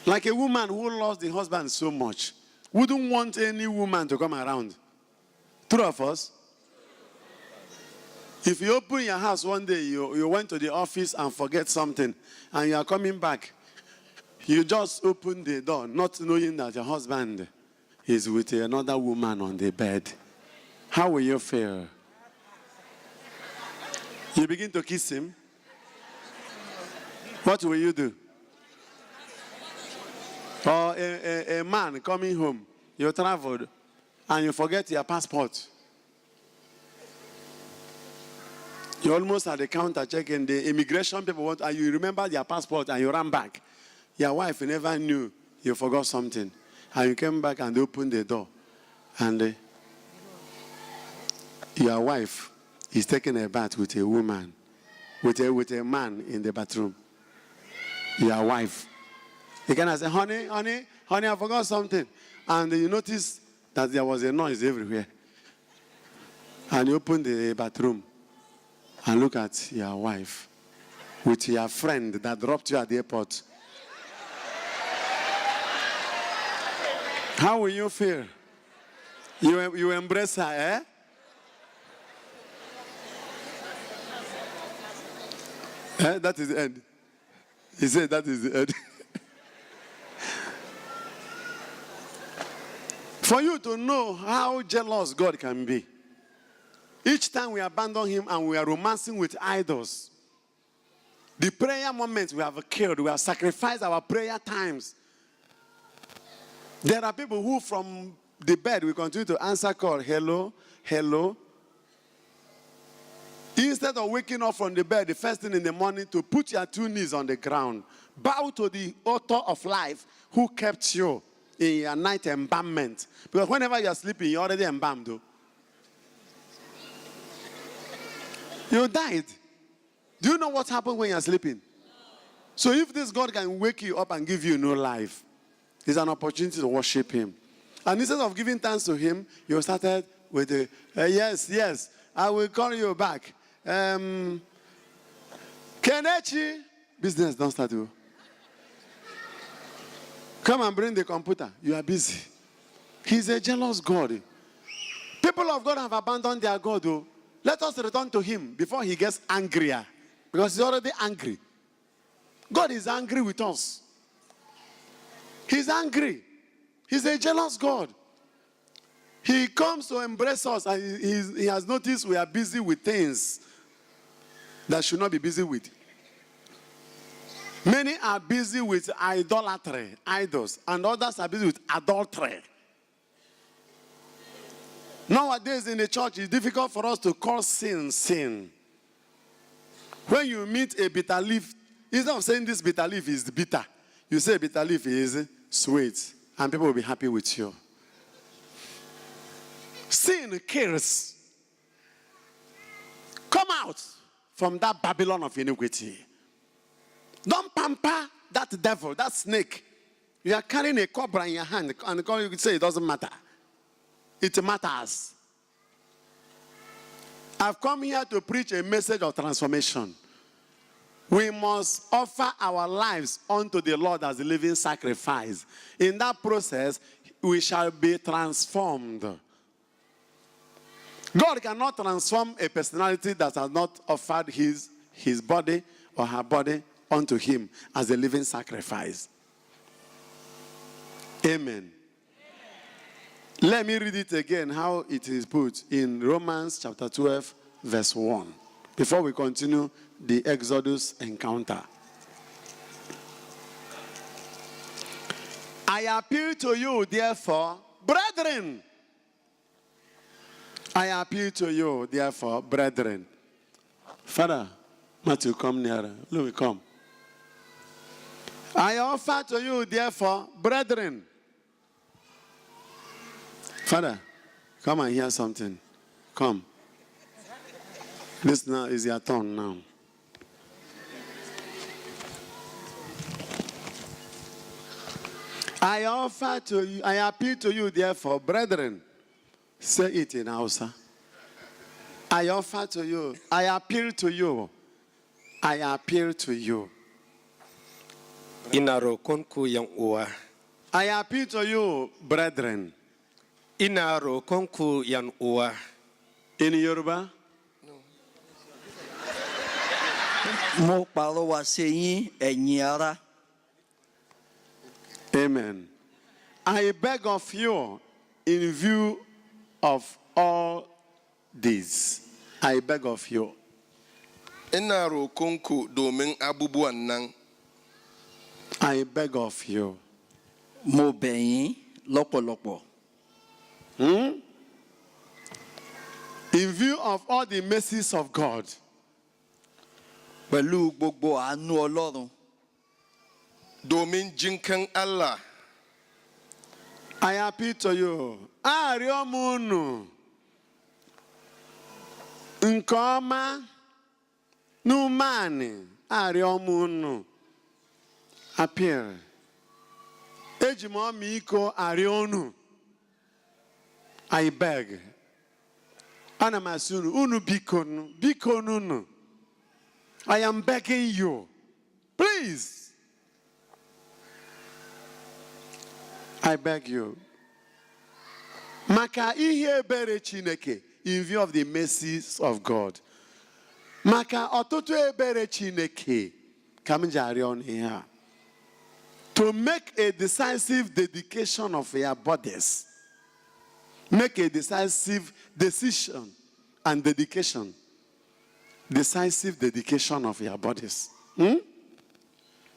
Like a woman who loves the husband so much, wouldn't want any woman to come around. True of us? If you open your house one day, you went to the office and forget something, and you are coming back, you just open the door, not knowing that your husband is with another woman on the bed. How will you feel? You begin to kiss him. What will you do? Or a man coming home, you traveled, and you forget your passport. You're almost at the counter checking, the immigration people want, and you remember your passport and you ran back. Your wife never knew you forgot something. And you came back and opened the door. And your wife is taking a bath with a woman, with a man in the bathroom. Your wife. You can say, honey, I forgot something. And you notice that there was a noise everywhere. And you open the bathroom and look at your wife with your friend that dropped you at the airport. How will you feel? You embrace her, eh? That is the end. He said that is the end. For you to know how jealous God can be, each time we abandon him and we are romancing with idols, the prayer moments we have killed, we have sacrificed our prayer times. There are people who from the bed will continue to answer call, hello, hello. Instead of waking up from the bed the first thing in the morning to put your 2 knees on the ground, bow to the author of life who kept you in your night embalmment. Because whenever you are sleeping, you're already embalmed. Though. You died. Do you know what happened when you're sleeping? So if this God can wake you up and give you new life, it's an opportunity to worship him. And instead of giving thanks to him, you started with a, yes, I will call you back. Kenechi, business don't start you. Come and bring the computer. You are busy. He's a jealous God. People of God have abandoned their God. Though. Let us return to him before he gets angrier. Because he's already angry. God is angry with us. He's angry. He's a jealous God. He comes to embrace us and he has noticed we are busy with things that should not be busy with. Many are busy with idolatry, idols, and others are busy with adultery. Nowadays in the church, it's difficult for us to call sin, sin. When you meet a bitter leaf, instead of saying this bitter leaf is bitter, you say bitter leaf is sweet, and people will be happy with you. Sin kills. Come out from that Babylon of iniquity. Don't pamper that devil, that snake. You are carrying a cobra in your hand, and you could say it doesn't matter. It matters. I've come here to preach a message of transformation. We must offer our lives unto the Lord as a living sacrifice. In that process, we shall be transformed. God cannot transform a personality that has not offered his body or her body unto him as a living sacrifice. Amen. Let me read it again, how it is put in Romans chapter 12, verse 1. Before we continue the Exodus encounter. I appeal to you, therefore, brethren. I appeal to you, therefore, brethren. Father, Matthew, come nearer. Let me come. I offer to you, therefore, brethren. Father, come and hear something. Come. This now is your turn now. I offer to you, I appeal to you, therefore, brethren. Say it in Hausa. I offer to you, I appeal to you. I appeal to you. Inaro konku yang uwa. I appeal to you, brethren. Inaro konku yang uwa. In Yoruba? Mo palo wa seyin ẹ̀yin ará. Amen. I beg of you, in view of all this, I beg of you. Inaro konku domin abubuwan nan. I beg of you. Mo bẹ̀ yín lọ́pọ̀lọpọ̀. In view of all the mercies of God, Pẹ̀lú gbogbo àánú Ọlọ́run. Domin jinkan Allah. I appeal to you. Ariomunu. Nkoma. Numani. Ariomunu. Appear. Ejimomi iko arionu. I beg. Anamasunu. Unu bikonu. Bikonunu. I am begging you. Please. I beg you. Maka ihe ebere Chineke in view of the mercies of God. Maka ọtụtụ ebere Chineke ka m jari ọnụ ihe a. To make a decisive dedication of your bodies. Make a decisive decision and dedication. Decisive dedication of your bodies.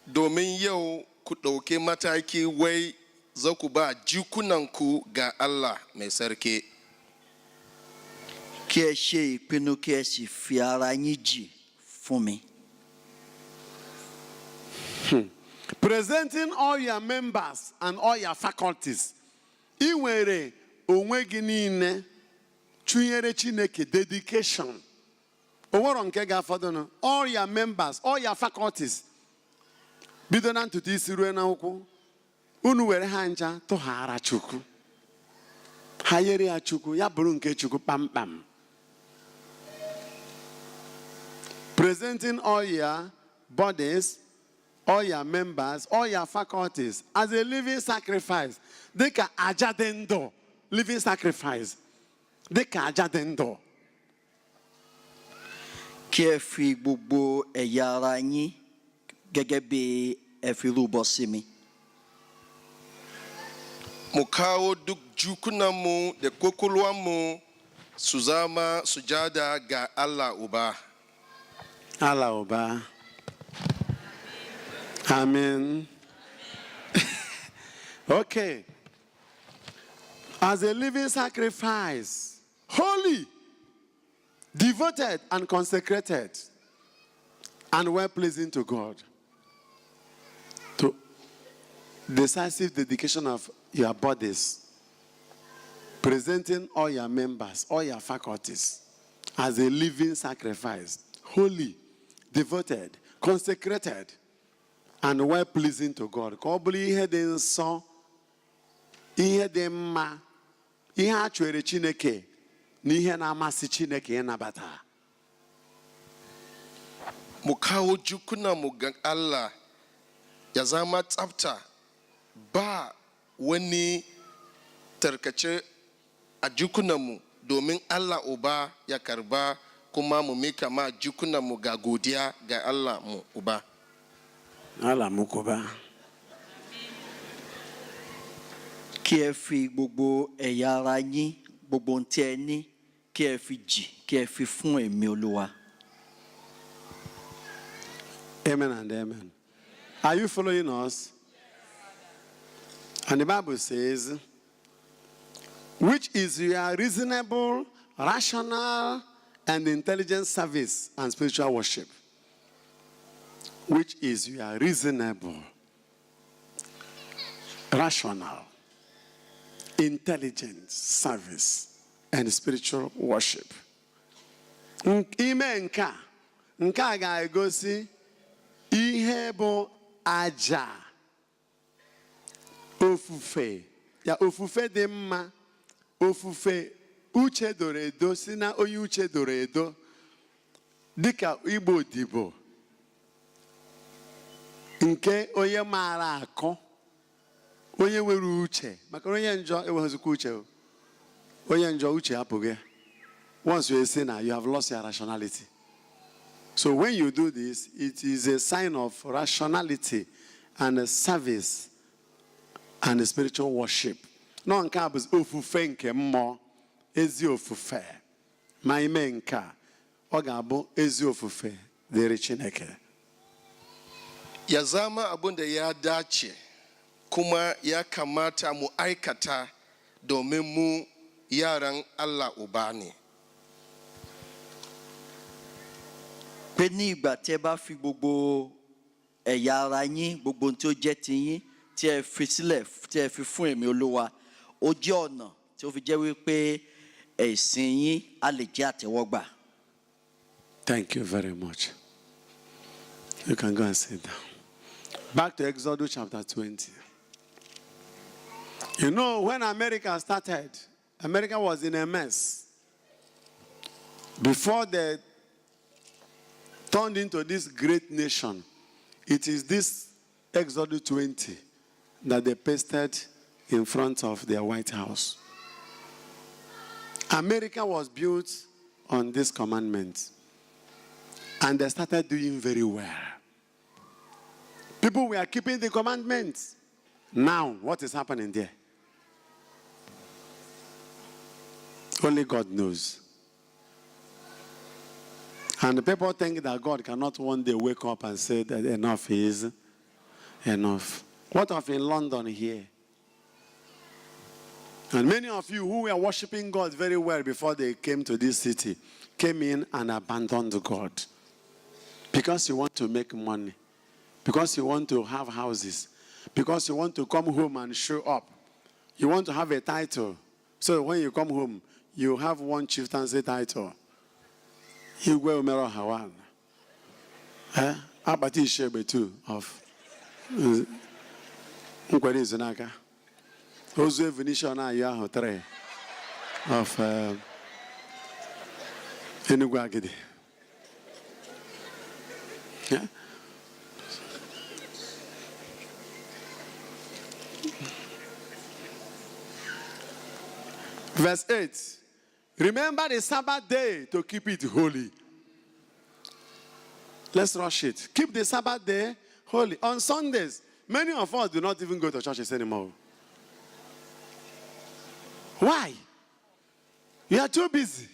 Domin yau ku ɗauke mataki wai za ku ba jikunanku ga Allah mai sarki. Kí ẹ ṣe ìpinnu kí ẹ sì fi ara yín jì fún mi. Presenting all your members and all your faculties. I nwere onwe gị niile chụnyere Chineke dedication. Oworo nke ga-afọdụ nụ. All your members, all your faculties. Bido na ntutu isi ruo na ụkwụ. Unu were ha ncha tụghara Chukwu. Ha yere ya Chukwu, ya bụrụ nke Chukwu kpamkpam. Presenting all your bodies, all your members, all your faculties as a living sacrifice. Dịka aja dị ndụ. Living sacrifice. Dịka aja dị ndụ. Kí ẹ fi gbogbo ẹ̀yà ara yín gẹ́gẹ́ bí ẹ fi rúbọ sí mi. Mu kawo duk jikunanmu da kwakwalwanmu su zama sujada ga Allah Uba. Allah Uba. Amen. Okay. As a living sacrifice, holy, devoted and consecrated, and well-pleasing to God. To decisive dedication of your bodies, presenting all your members, all your faculties, as a living sacrifice, holy, devoted, consecrated, and well-pleasing to God. Ka ọ bụrụ ihe dị nsọ, ihe dị mma, ihe a chụere Chineke, na ihe na-amasị Chineke ịnabata. Mu kawo jikunanmu ga Allah ya zama tsafta ba wani tarkace a jikunanmu domin Allah Uba ya karba kuma mu mika ma jikunanmu ga godiya ga Allah mu Uba. Allah mu Uba. Kí ẹ fi gbogbo ẹ̀yà ara yín, gbogbo ohun tí ẹ ní, kí ẹ fi jì, kí ẹ fi fún èmi Olúwa. Amen and amen. Are you following us? And the Bible says, which is your reasonable, rational, and intelligent service and spiritual worship. Which is your reasonable, rational, intelligent service and spiritual worship. Ime nke a ga-egosi ihe bụ aja ofufe. Ya ofufe dị mma, ofufe uche doro edo si na onye uche doro edo, dịka igbo odibo. Nke onye maara akọ, onye nwere uche, maka onye njọ enweghịzikwa uche. Onye njọ uche apụghị. Once you're a sinner, you have lost your rationality. So when you do this, it is a sign of rationality and a service and a spiritual worship. No nke a bụ ofufe nke mmụọ, ezi ofufe. Ma ime nke a, ọ ga-abụ ezi ofufe dịrị Chineke. Ya zama abin da ya dace kuma ya kamata mu aikata domin mu yaran Allah Uba ne. Pé ní ìgbà tí ẹ bá fi gbogbo ẹ̀yà ara yín, gbogbo ohun tí ó jẹ́ ti yín, tí ẹ fi sílẹ̀, tí ẹ fi fún èmi Olúwa, ó jẹ́ ọ̀nà tí ó fi jẹ́ wípé ẹ̀sìn yín á lè jẹ́ àtẹ́wọ́gbà. Thank you very much. You can go and sit down. Back to Exodus chapter 20. You know, when America started, America was in a mess. Before they turned into this great nation, it is this Exodus 20 that they pasted in front of their White House. America was built on this commandment, and they started doing very well. People were keeping the commandments. Now, what is happening there? Only God knows. And the people think that God cannot one day wake up and say that enough is enough. What of in London here? And many of you who were worshiping God very well before they came to this city came in and abandoned God. Because you want to make money. Because you want to have houses. Because you want to come home and show up. You want to have a title. So when you come home, you have one chieftaincy title. You go Umero Hawan. Abati Shebe too of Nkwari Zunaka. Ozu Venetian Ayaho 3 of Enugu Agidi. Yeah. Verse 8. Remember the Sabbath day to keep it holy. Let's rush it. Keep the Sabbath day holy. On Sundays, many of us do not even go to churches anymore. Why? You are too busy.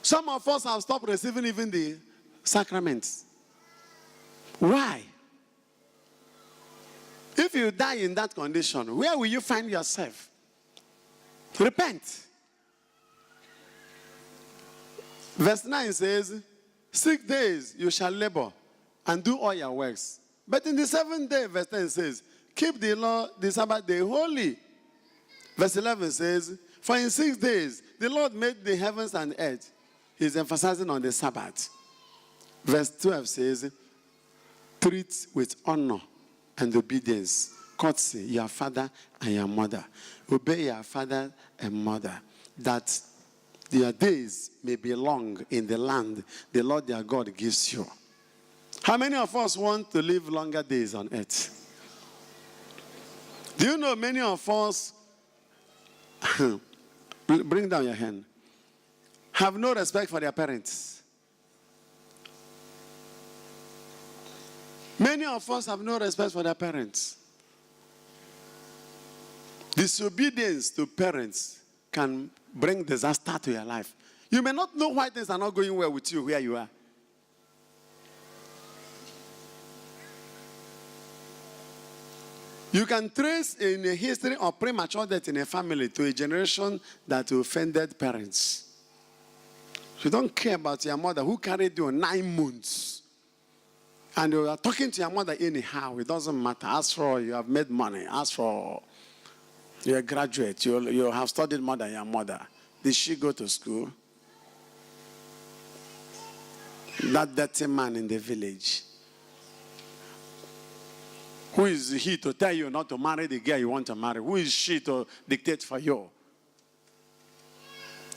Some of us have stopped receiving even the sacraments. Why? If you die in that condition, where will you find yourself? Repent. Verse 9 says, 6 days you shall labor and do all your works. But in the 7th day, verse 10 says, keep the law, the Sabbath day holy. Verse 11 says, for in 6 days the Lord made the heavens and earth. He's emphasizing on the Sabbath. Verse 12 says, treat with honor and obedience, courtesy, your father and your mother. Obey your father and mother, that their days may be long in the land the Lord their God gives you. How many of us want to live longer days on earth? Do you know many of us, bring down your hand, have no respect for their parents? Many of us have no respect for their parents. Disobedience to parents can bring disaster to your life. You may not know why things are not going well with you where you are. You can trace in a history of premature death in a family to a generation that offended parents. You don't care about your mother who carried you 9 months. And you are talking to your mother anyhow. It doesn't matter. As for you have made money. As for you're a graduate. You have studied more than your mother. Did she go to school? That dirty man in the village. Who is he to tell you not to marry the girl you want to marry? Who is she to dictate for you?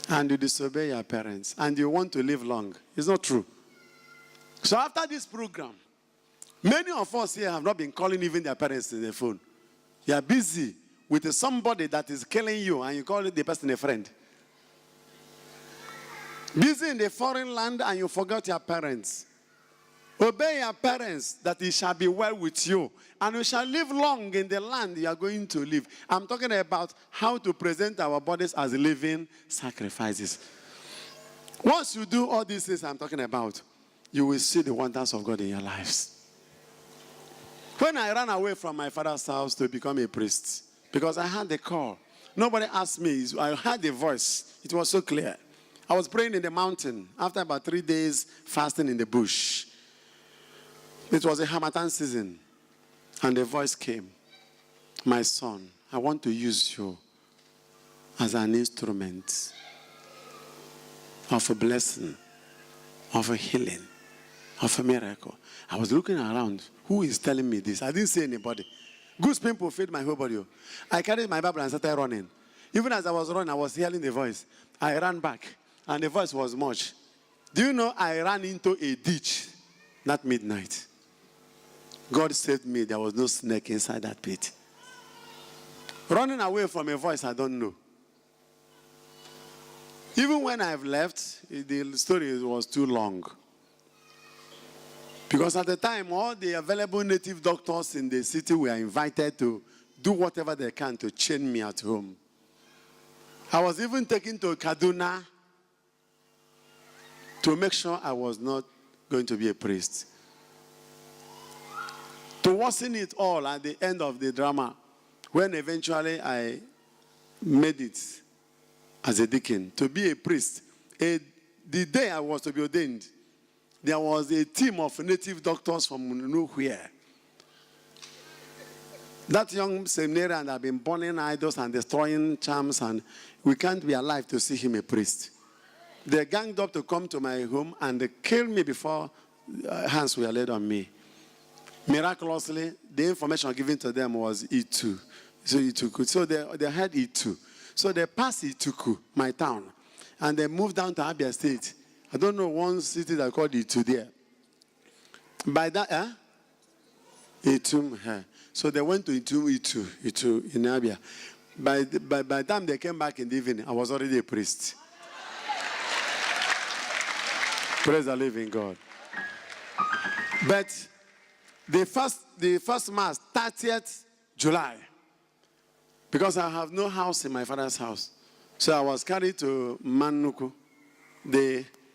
And you disobey your parents. And you want to live long. It's not true. So after this program, Many of us here have not been calling even their parents in the phone. You are busy with somebody that is killing you and you call the person a friend. Busy in the foreign land and you forgot your parents. Obey your parents that it shall be well with you and you shall live long in the land you are going to live. I'm talking about how to present our bodies as living sacrifices. Once you do all these things I'm talking about, you will see the wonders of God in your lives. When I ran away from my father's house to become a priest, because I had the call, nobody asked me, I heard the voice. It was so clear. I was praying in the mountain after about 3 days fasting in the bush. It was a Hamatan season, and the voice came, my son, I want to use you as an instrument of a blessing, of a healing, of a miracle. I was looking around. Who is telling me this? I didn't see anybody. Goose pimple filled my whole body. I carried my Bible and started running. Even as I was running, I was hearing the voice. I ran back, and the voice was much. Do you know I ran into a ditch that midnight? God saved me. There was no snake inside that pit. Running away from a voice I don't know. Even when I've left, the story was too long. Because at the time, all the available native doctors in the city were invited to do whatever they can to chain me at home. I was even taken to Kaduna to make sure I was not going to be a priest. To worsen it all at the end of the drama, when eventually I made it as a deacon, to be a priest, the day I was to be ordained, there was a team of native doctors from nowhere. That young seminarian had been burning idols and destroying charms, and we can't be alive to see him a priest. They ganged up to come to my home, and they killed me before hands were laid on me. Miraculously, the information given to them was E2. So they had E2. So they passed E2, my town, and they moved down to Abia State. I don't know one city that called E2 there. By that, E2. So they went to E2 in Abia. By the time they came back in the evening, I was already a priest. Praise the living God. But the first mass, 30th July, because I have no house in my father's house. So I was carried to Manuku.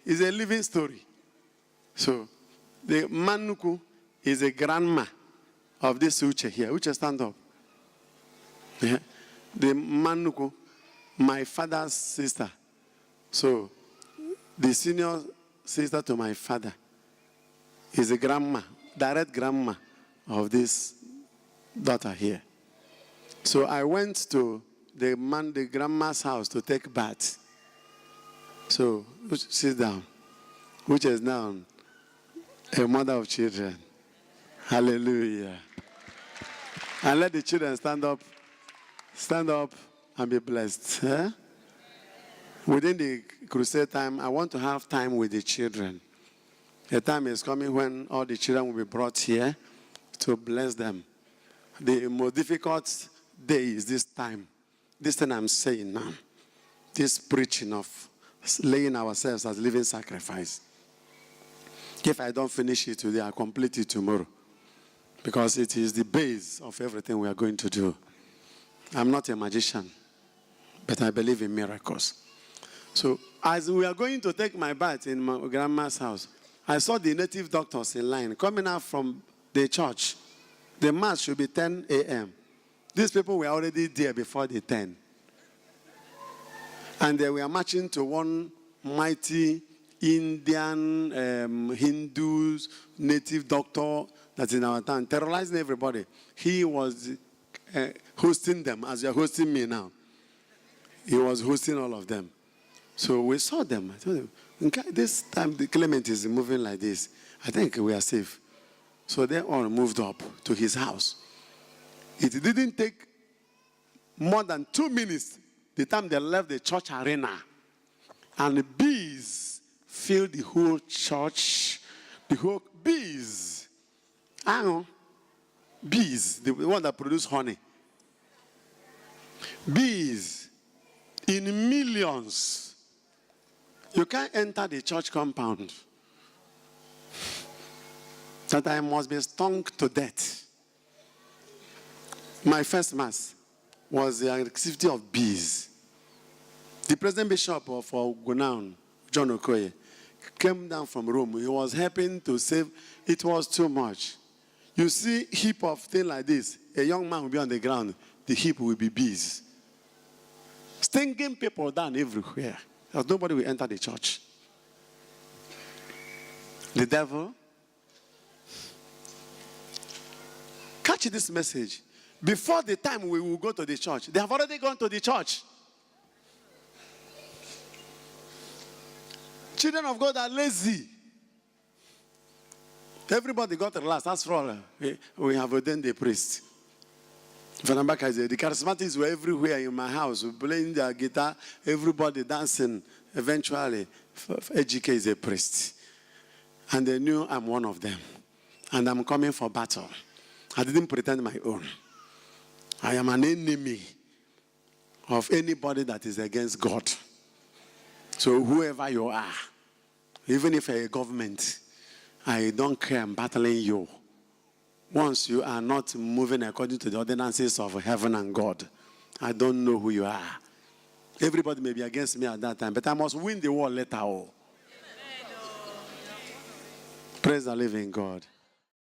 It's a living story. So the Manuku is a grandma of this Uche here. Uche, stand up. Yeah. The Manuku, my father's sister. So the senior sister to my father is a grandma, direct grandma of this daughter here. So I went to the grandma's house to take bath. So sit down, which is now a mother of children. Hallelujah. And let the children stand up and be blessed. Eh? Within the crusade time, I want to have time with the children. A time is coming when all the children will be brought here to bless them. The most difficult day is this time. This thing I'm saying now. This preaching of laying ourselves as living sacrifice. If I don't finish it today, I'll complete it tomorrow. Because it is the base of everything we are going to do. I'm not a magician, but I believe in miracles. So as we are going to take my bath in my grandma's house, I saw the native doctors in line coming out from the church. The mass should be 10 a.m. These people were already there before the 10. And they were marching to one mighty Indian, Hindus, native doctor that's in our town, terrorizing everybody. He was hosting them as you're hosting me now. He was hosting all of them. So we saw them. I told them, this time the Clement is moving like this. I think we are safe. So they all moved up to his house. It didn't take more than 2 minutes the time they left the church arena. And the bees filled the whole church. The whole bees. Bees, the one that produce honey. Bees in millions. You can't enter the church compound. That I must be stung to death. My first mass was the activity of bees. The president bishop of Gunaun, John Okoye, came down from Rome. He was helping to save. It was too much. You see heap of thing like this. A young man will be on the ground. The heap will be bees. Stinging people down everywhere. Because nobody will enter the church. The devil. Catch this message. Before the time we will go to the church, they have already gone to the church. Children of God are lazy. Everybody got relaxed. That's for all. We have ordained a priest. The charismatics were everywhere in my house, playing their guitar, everybody dancing. Eventually, EGK is a priest. And they knew I'm one of them. And I'm coming for battle. I didn't pretend my own. I am an enemy of anybody that is against God. So whoever you are, even if you're a government, I don't care, I'm battling you. Once you are not moving according to the ordinances of heaven and God, I don't know who you are. Everybody may be against me at that time, but I must win the war later. Praise the living God.